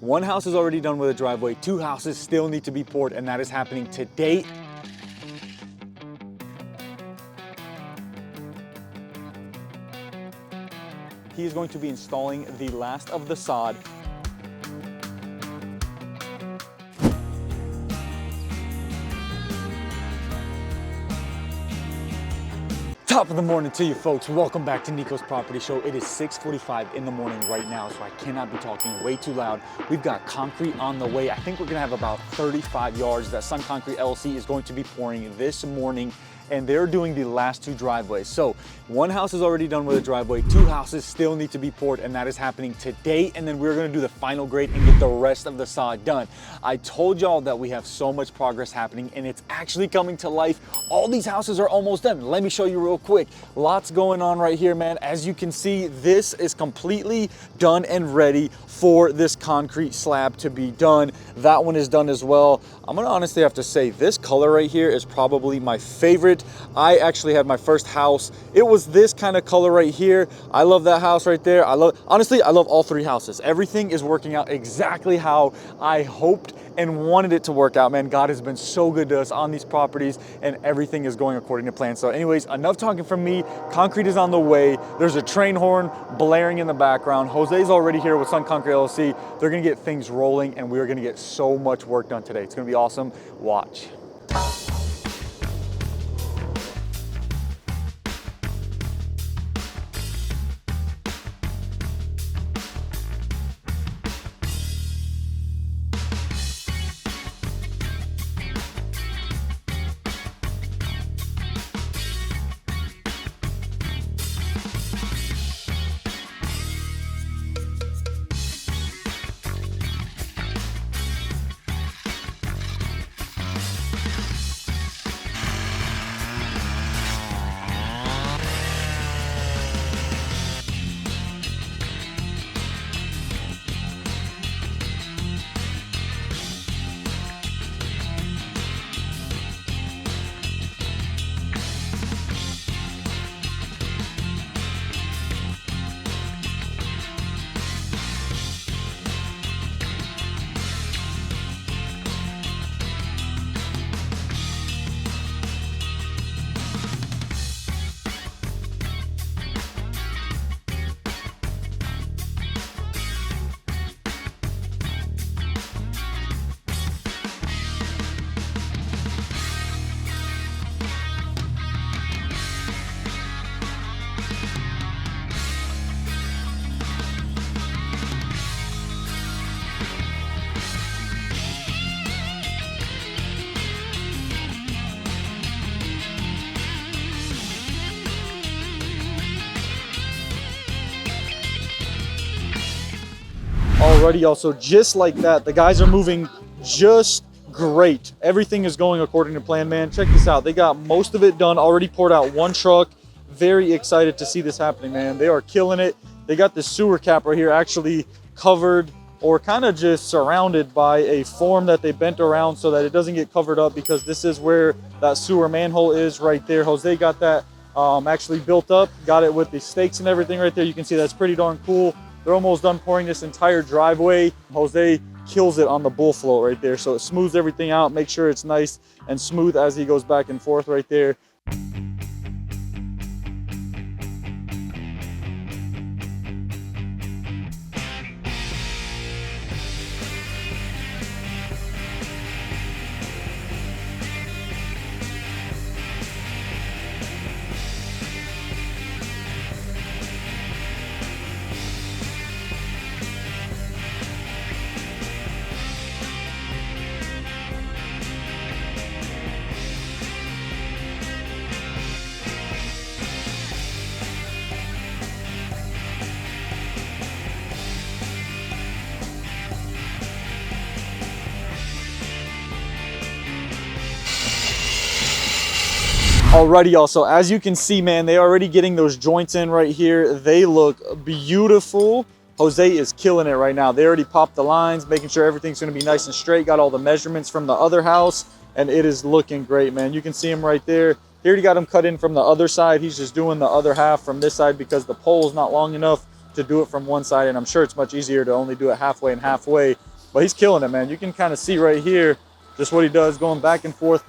One house is already done with a driveway, 2 houses still need to be poured, and that is happening today. He is going to be installing the last of the sod. Top of the morning to you folks. Welcome back to Nikos Property Show. It is 6:45 in the morning right now, so I cannot be talking way too loud. We've got concrete on the way. I think we're gonna have about 35 yards that Concrete LLC is going to be pouring this morning, and they're doing the last 2 driveways. So 1 house is already done with a driveway, 2 houses still need to be poured, and that is happening today. And then we're gonna do the final grade and get the rest of the sod done. I told y'all that we have so much progress happening, and it's actually coming to life. All these houses are almost done. Let me show you real quick. Lots going on right here, man. As you can see, this is completely done and ready for this concrete slab to be done. That one is done as well. I'm gonna honestly have to say this color right here is probably my favorite. I actually had my first house. It was this kind of color right here. I love that house right there. Honestly, I love all 3 houses. Everything is working out exactly how I hoped and wanted it to work out, man. God has been so good to us on these properties, and everything is going according to plan. So anyways, enough talking from me. Concrete is on the way. There's a train horn blaring in the background. Jose's already here with Concrete LLC. They're gonna get things rolling, and we're gonna get so much work done today. It's gonna be awesome. Watch. Alrighty, y'all, so just like that, the guys are moving just great. Everything is going according to plan, man. Check this out. They got most of it done, already poured out 1 truck. Very excited to see this happening, man. They are killing it. They got the sewer cap right here actually covered, or kind of just surrounded by a form that they bent around so that it doesn't get covered up, because this is where that sewer manhole is right there. Jose got that actually built up, got it with the stakes and everything right there. You can see that's pretty darn cool. They're almost done pouring this entire driveway. Jose kills it on the bull float right there. So it smooths everything out, make sure it's nice and smooth as he goes back and forth right there. Alrighty, y'all, so as you can see, man, they already getting those joints in right here. They look beautiful. Jose is killing it right now. They already popped the lines, making sure everything's gonna be nice and straight. Got all the measurements from the other house, and it is looking great, man. You can see him right there. He already got him cut in from the other side. He's just doing the other half from this side because the pole's not long enough to do it from one side, and I'm sure it's much easier to only do it halfway and halfway But he's killing it, man. You can kind of see right here just what he does, going back and forth,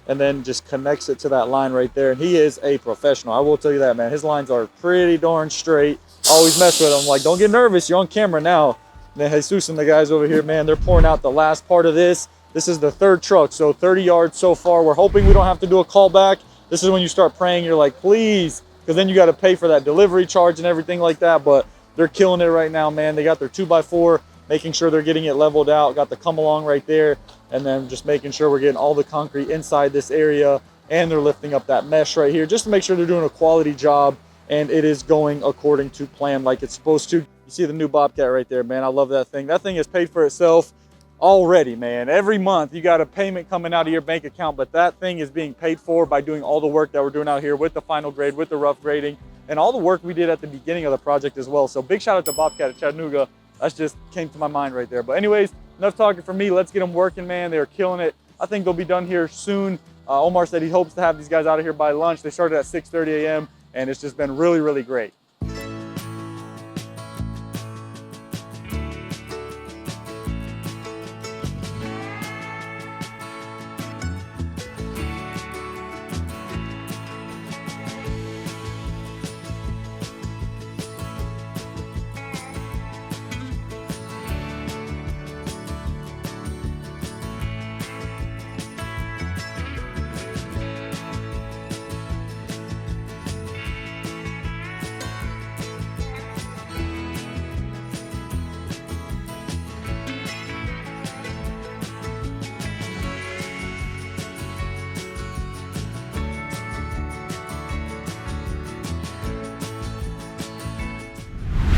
and then just connects it to that line right there. And he is a professional. I will tell you that, man. His lines are pretty darn straight. I always mess with him. Like, don't get nervous. You're on camera now. And then Jesus and the guys over here, man, they're pouring out the last part of this. This is the third truck, so 30 yards so far. We're hoping we don't have to do a callback. This is when you start praying. You're like, please, because then you got to pay for that delivery charge and everything like that. But they're killing it right now, man. They got their 2x4, making sure they're getting it leveled out. Got the come along right there. And then just making sure we're getting all the concrete inside this area. And they're lifting up that mesh right here just to make sure they're doing a quality job. And it is going according to plan like it's supposed to. You see the new Bobcat right there, man. I love that thing. That thing has paid for itself already, man. Every month you got a payment coming out of your bank account, but that thing is being paid for by doing all the work that we're doing out here with the final grade, with the rough grading, and all the work we did at the beginning of the project as well. So big shout out to Bobcat at Chattanooga. That just came to my mind right there. But anyways, enough talking for me. Let's get them working, man. They're killing it. I think they'll be done here soon. Omar said he hopes to have these guys out of here by lunch. They started at 6:30 a.m. and it's just been really, really great.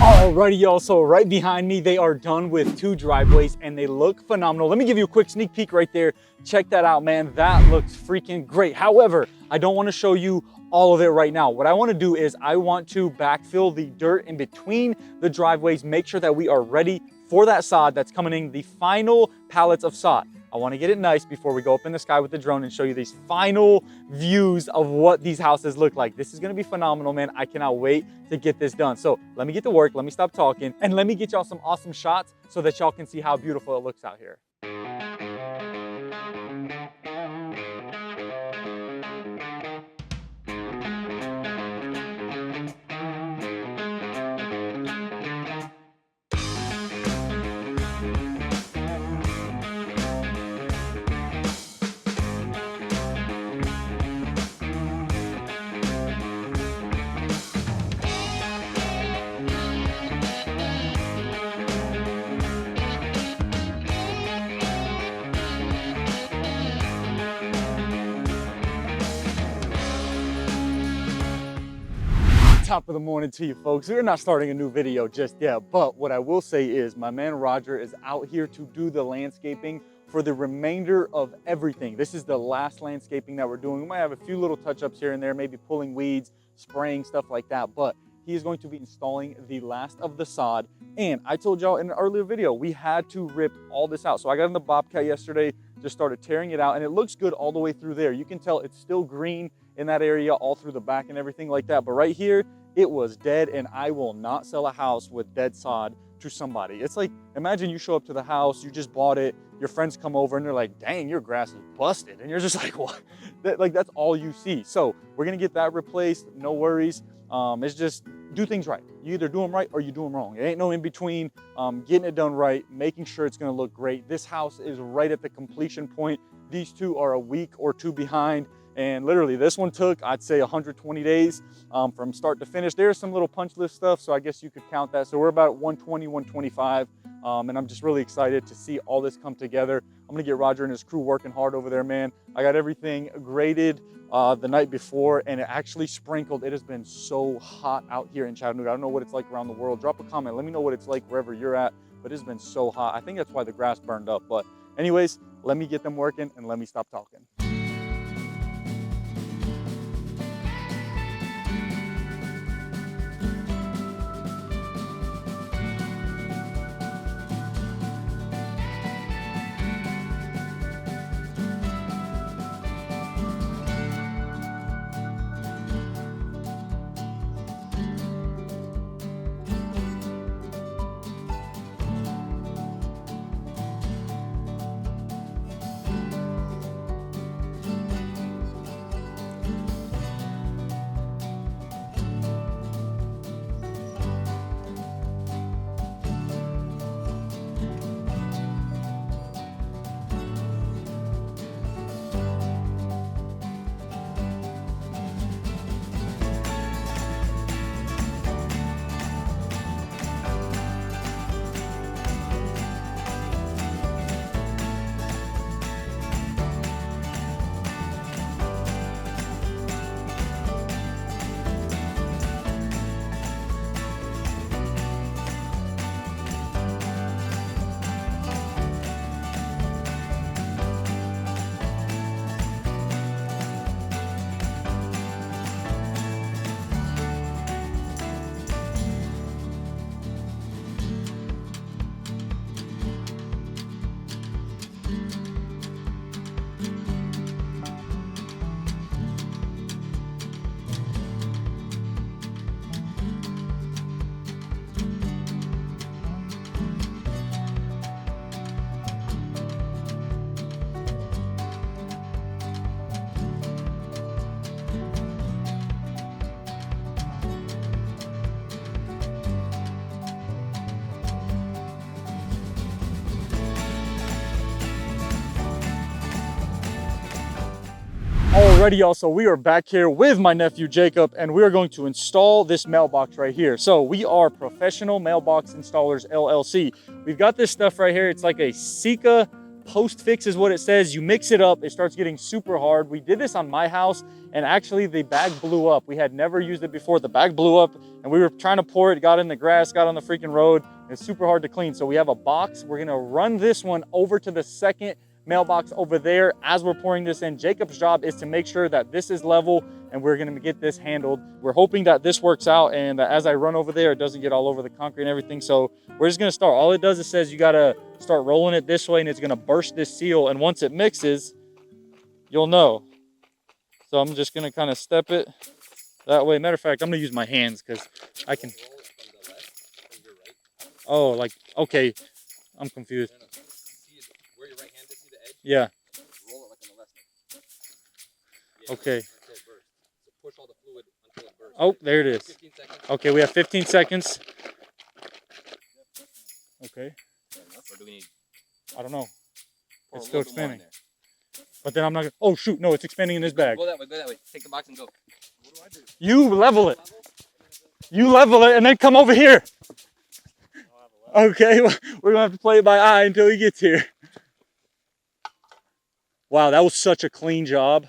Alrighty, y'all, so right behind me, they are done with 2 driveways and they look phenomenal. Let me give you a quick sneak peek right there. Check that out, man. That looks freaking great. However, I don't want to show you all of it right now. What I want to do is I want to backfill the dirt in between the driveways, make sure that we are ready for that sod that's coming in, the final pallets of sod. I want to get it nice before we go up in the sky with the drone and show you these final views of what these houses look like. This is going to be phenomenal, man. I cannot wait to get this done. So let me get to work. Let me stop talking and let me get y'all some awesome shots so that y'all can see how beautiful it looks out here. Top of the morning to you folks. We're not starting a new video just yet, but what I will say is my man Roger is out here to do the landscaping for the remainder of everything. This is the last landscaping that we're doing. We might have a few little touch-ups here and there, maybe pulling weeds, spraying, stuff like that, but he is going to be installing the last of the sod. And I told y'all in an earlier video, we had to rip all this out. So I got in the Bobcat yesterday, just started tearing it out, and it looks good all the way through there. You can tell it's still green in that area, all through the back and everything like that. But right here, it was dead, and I will not sell a house with dead sod to somebody. It's like, imagine you show up to the house, you just bought it, your friends come over and they're like, dang, your grass is busted. And you're just like, what? That's all you see. So we're gonna get that replaced, no worries. It's just do things right. You either do them right or you do them wrong. It ain't no in between. Getting it done right, making sure it's gonna look great. This house is right at the completion point. These two are a week or 2 behind. And literally this one took, I'd say 120 days from start to finish. There's some little punch list stuff, so I guess you could count that. So we're about 120, 125. And I'm just really excited to see all this come together. I'm gonna get Roger and his crew working hard over there, man. I got everything graded the night before and it actually sprinkled. It has been so hot out here in Chattanooga. I don't know what it's like around the world. Drop a comment, let me know what it's like wherever you're at, but it's been so hot. I think that's why the grass burned up. But anyways, let me get them working and let me stop talking. Alrighty, y'all, so we are back here with my nephew Jacob, and we are going to install this mailbox right here. So we are Professional Mailbox Installers LLC. We've got this stuff right here. It's like a Sika post fix is what it says. You mix it up, it starts getting super hard. We did this on my house, and actually the bag blew up. We had never used it before. The bag blew up, and we were trying to pour it, got in the grass, got on the freaking road. It's super hard to clean. So we have a box. We're gonna run this one over to the second mailbox over there as we're pouring this in. Jacob's job is to make sure that this is level, and we're gonna get this handled. We're hoping that this works out, and as I run over there, it doesn't get all over the concrete and everything. So we're just gonna start. All it does is says you gotta start rolling it this way, and it's gonna burst this seal, and once it mixes, you'll know. So I'm just gonna kind of step it that way. Matter of fact, I'm gonna use my hands because I can. Oh, like, okay, I'm confused. Where your right hand is, see the edge? Yeah. Roll it like on the left side. Yeah, okay. Until it bursts. So push all the fluid until it bursts. Oh, there it is. 15 seconds. Okay, we have 15 seconds. Okay. Or do we need? I don't know. Or It's a still little bit more in expanding. there? But then I'm not gonna, oh shoot, no, it's expanding in this bag. Go that way, go that way. Take the box and go. What do I do? You level it. You level it and then come over here. Okay, well, we're gonna have to play it by eye until he gets here. Wow, that was such a clean job.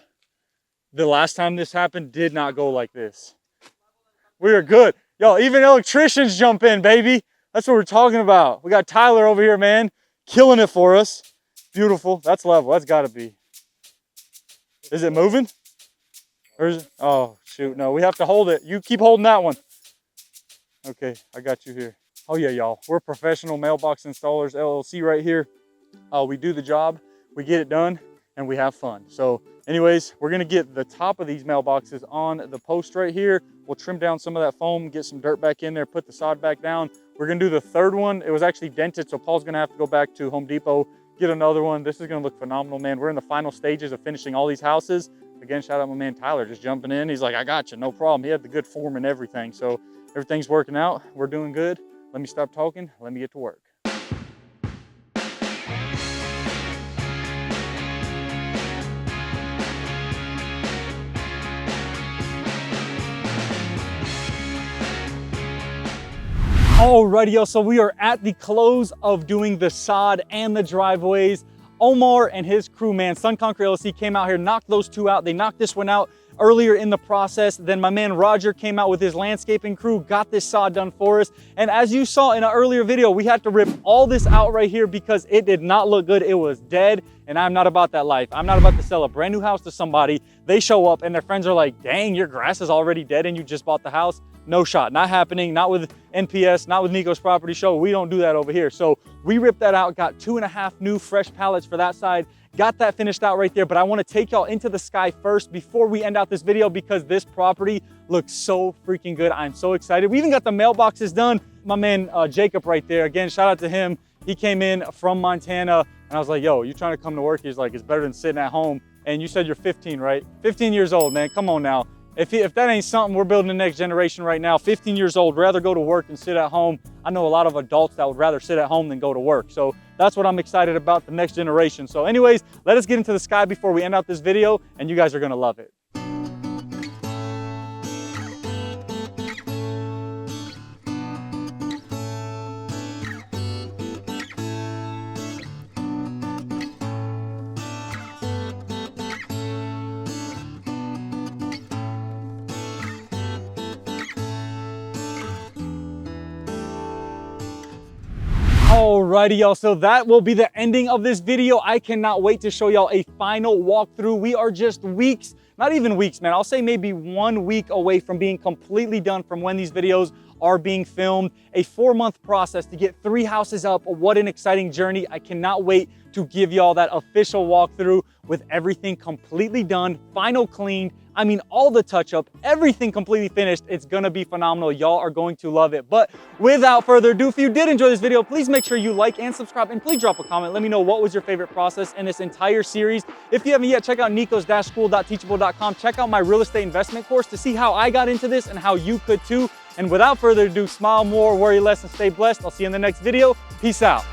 The last time this happened did not go like this. We are good. Yo, even electricians jump in, baby. That's what we're talking about. We got Tyler over here, man, killing it for us. Beautiful. That's level. That's gotta be. Is it moving? Or is it? Oh, shoot, no, we have to hold it. You keep holding that one. Okay, I got you here. Oh yeah, y'all, we're Professional Mailbox Installers LLC right here. We do the job, we get it done, and we have fun. So anyways, we're gonna get the top of these mailboxes on the post right here. We'll trim down some of that foam, get some dirt back in there, put the sod back down. We're gonna do the third one. It was actually dented, so Paul's gonna have to go back to Home Depot, get another one. This is gonna look phenomenal, man. We're in the final stages of finishing all these houses. Again, shout out my man Tyler, just jumping in. He's like, I got you, no problem. He had the good form and everything. So everything's working out, we're doing good. Let me stop talking, let me get to work. Alrighty, yo, so we are at the close of doing the sod and the driveways. Omar and his crew, man, Sun Concrete LLC, came out here, knocked those two out. They knocked this one out earlier in the process. Then my man Roger came out with his landscaping crew, got this sod done for us. And as you saw in an earlier video, we had to rip all this out right here because it did not look good. It was dead, and I'm not about that life. I'm not about to sell a brand new house to somebody. They show up and their friends are like, dang, your grass is already dead and you just bought the house. No shot, not happening, not with NPS, not with Nikos Property Show. We don't do that over here. So we ripped that out, got 2.5 new fresh pallets for that side, got that finished out right there. But I wanna take y'all into the sky first before we end out this video because this property looks so freaking good. I'm so excited. We even got the mailboxes done. My man Jacob right there, again, shout out to him. He came in from Montana and I was like, yo, you trying to come to work? He's like, it's better than sitting at home. And you said you're 15, right? 15 years old, man, come on now. If that ain't something, we're building the next generation right now. 15 years old, rather go to work than sit at home. I know a lot of adults that would rather sit at home than go to work. So that's what I'm excited about, the next generation. So anyways, let us get into the sky before we end out this video, and you guys are gonna love it. Alrighty, y'all, so that will be the ending of this video. I cannot wait to show y'all a final walkthrough. We are just weeks, not even weeks, man. I'll say maybe 1 week away from being completely done from when these videos are being filmed. A 4-month process to get 3 houses up. What an exciting journey. I cannot wait to give y'all that official walkthrough with everything completely done, final cleaned. I mean, all the touch up, everything completely finished. It's gonna be phenomenal. Y'all are going to love it. But without further ado, if you did enjoy this video, please make sure you like and subscribe, and please drop a comment. Let me know what was your favorite process in this entire series. If you haven't yet, check out nikos-school.teachable.com. Check out my real estate investment course to see how I got into this and how you could too. And without further ado, smile more, worry less, and stay blessed. I'll see you in the next video. Peace out.